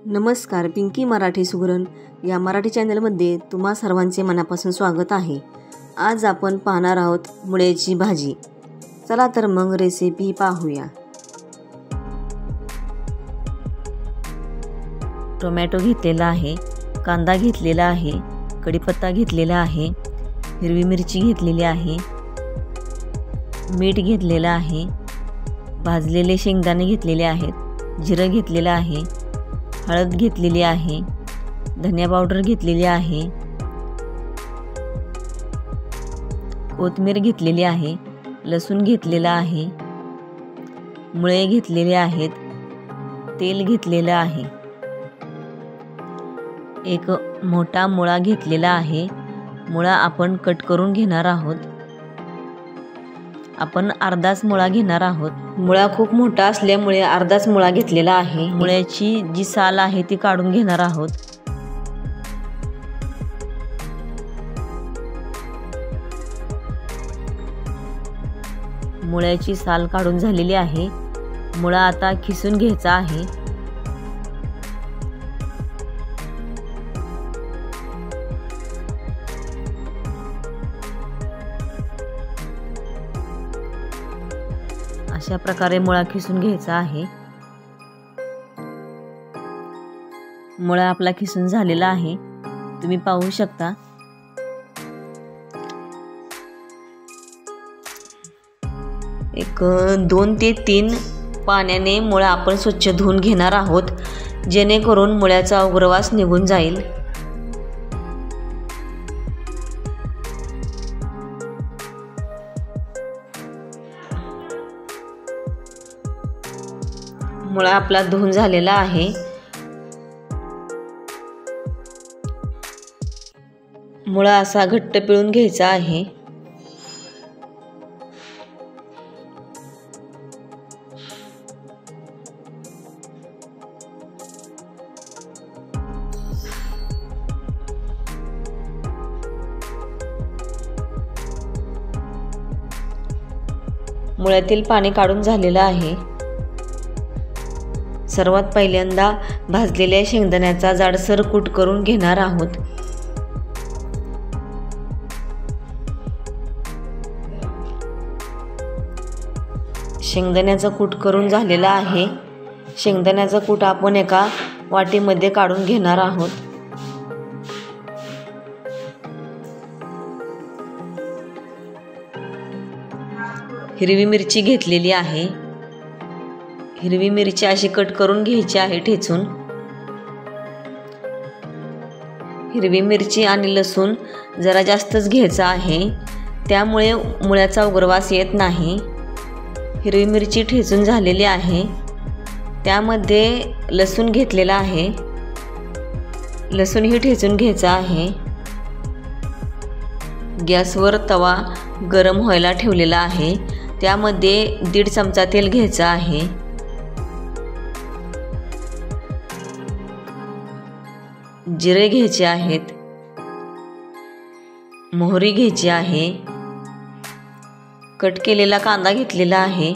नमस्कार, पिंकी मराठी सुगरण या मराठी चॅनलमध्ये तुम्हा सर्वांचे मनापासून स्वागत आहे। आज आपण पाहणार आहोत मुळ्याची भाजी। चला तर मग रेसिपी पाहूया। टोमॅटो घेतलेला आहे, कांदा घेतलेला आहे, कढीपत्ता घेतलेला आहे, हिरवी मिरची घेतलेली आहे, मीठ घेतलेला आहे, भाजलेले शेंगदाणे घेतलेले आहेत, जिरं घेतलेलं आहे, हळद घेतलेली आहे, धनिया पावडर घेतलेली आहे, कोथिंबीर घेतलेली आहे, लसूण घेतलेला आहे, मुळे घेतलेले आहेत, तेल घेतलेलं आहे, एक मोठा मुळा घेतलेला आहे। मुळा आपण कट करून घेणार आहोत। आपण अर्धाच मुळा घेणार आहोत। मुळा खूप मोठा असल्यामुळे अर्धाच मुळा घेतलेला आहे। मुळ्याची जी साल आहे ती काढून घेणार आहोत। मुळ्याची साल काढून झालेली आहे। मुळा आता खिसून घ्यायचा आहे। अशा प्रकारे मुळा खिसून घ्यायचा आहे। मुळा आपला खिसून झालेला आहे, तुम्ही पाहू शकता। एक 2 ते 3 पाण्याने मुळा आपण स्वच्छ धुवून घेणार आहोत, जेणेकरून मुळ्याचा उग्रवास निघून जाईल। मुळा आपला धुवून झालेला आहे। मुळा असा घट्ट पिळून घ्यायचा आहे। मुळ्यातील पाणी काढून झालेलं आहे। सर्वात पहिल्यांदा भाजलेल्या शेंगदाण्याचा जाडसर कूट करून घेणार आहोत। शेंगदाण्याचा कूट करून झालेला आहे। शेंगदाण्याचा कूट आपण एका वाटीमध्ये काढून घेणार आहोत। हिरवी मिरची घेतलेली आहे। हिरवी मिरची अशी कट करून घ्यायची आहे ठेचून। हिरवी मिरची आणि लसूण जरा जास्तच घ्यायचा आहे, त्यामुळे मुळ्याचा उग्रवास येत नाही। हिरवी मिरची ठेचून झालेली आहे, त्यामध्ये लसूण घेतलेला आहे। लसूणही ठेचून घ्यायचा आहे। गॅसवर तवा गरम व्हायला ठेवलेला आहे, त्यामध्ये 1.5 चमचा तेल घ्यायचं आहे। जिरे घ्यायचे आहेत, मोहरी घ्यायची आहे, कट केलेला कांदा घेतलेला आहे,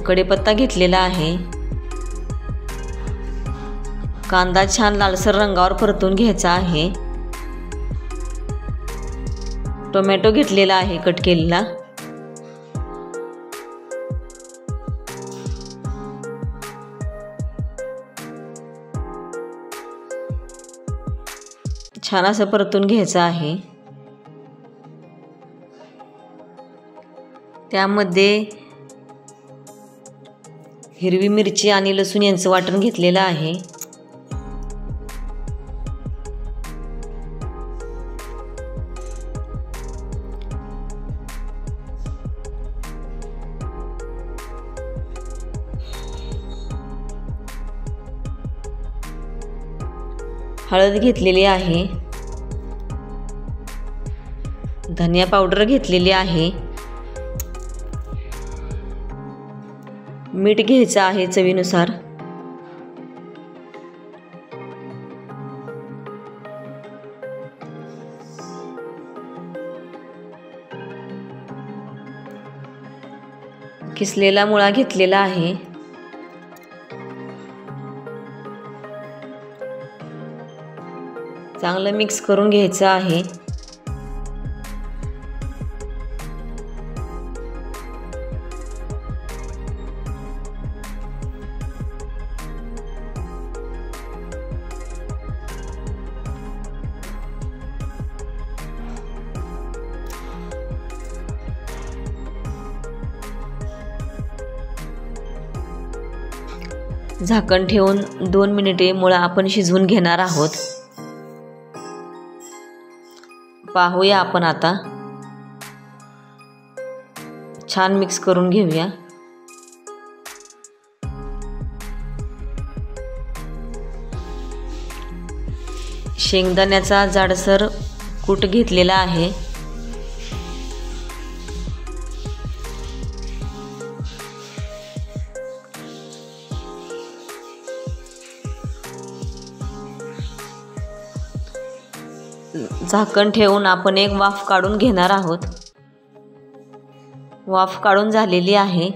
कढीपत्ता घेतलेला आहे। कांदा छान लालसर रंगावर परतून घ्यायचा आहे। टोमॅटो घेतलेला आहे कट केलेला। छान असं परतून घ्यायचं आहे। त्यामध्ये हिरवी मिरची आणि लसूण यांचं वाटण घेतलेलं आहे। हळद घेतलेली आहे, धनिया पावडर घेतलेली आहे, मीठ घ्यायचं आहे चवीनुसार, किसलेला मुळा घेतलेला आहे. चांगलं मिक्स करून घ्यायचं आहे. झाकण ठेवून 2 मिनिटे मुळा आपण शिजवून घेणार आहोत. पाहूया आपण आता. छान मिक्स करून घेऊया. शेंगदाण्याचा जाडसर कूट घेतलेला आहे. झाकण ठेवून आपण एक वाफ काढून घेणार आहोत. वाफ काढून झालेली आहे.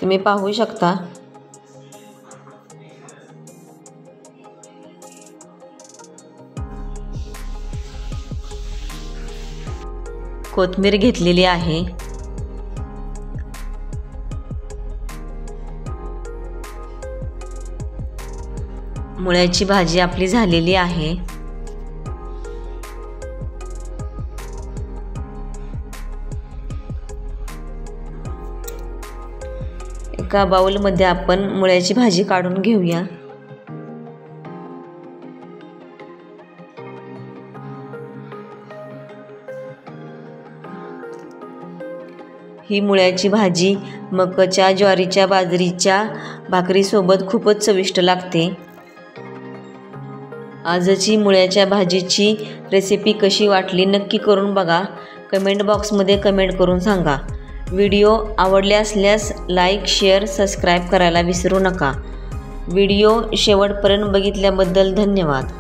तुम्ही पाहू शकता. कोथिंबीर घेतलेली आहे. मुळ्याची भाजी आपली झालेली आहे. एका बाउलमध्ये आपण मुळ्याची भाजी काढून घेऊया. ही मुळ्याची भाजी मकाच्या, ज्वारीच्या, बाजरीच्या भाकरीसोबत खूपच चविष्ट लागते. आजची मुळ्याच्या भाजीची रेसिपी कशी वाटली नक्की करून बघा. कमेंट बॉक्समध्ये कमेंट करून सांगा. व्हिडिओ आवडले असल्यास लाईक, शेअर, सबस्क्राईब करायला विसरू नका. व्हिडिओ शेवटपर्यंत बघितल्याबद्दल धन्यवाद.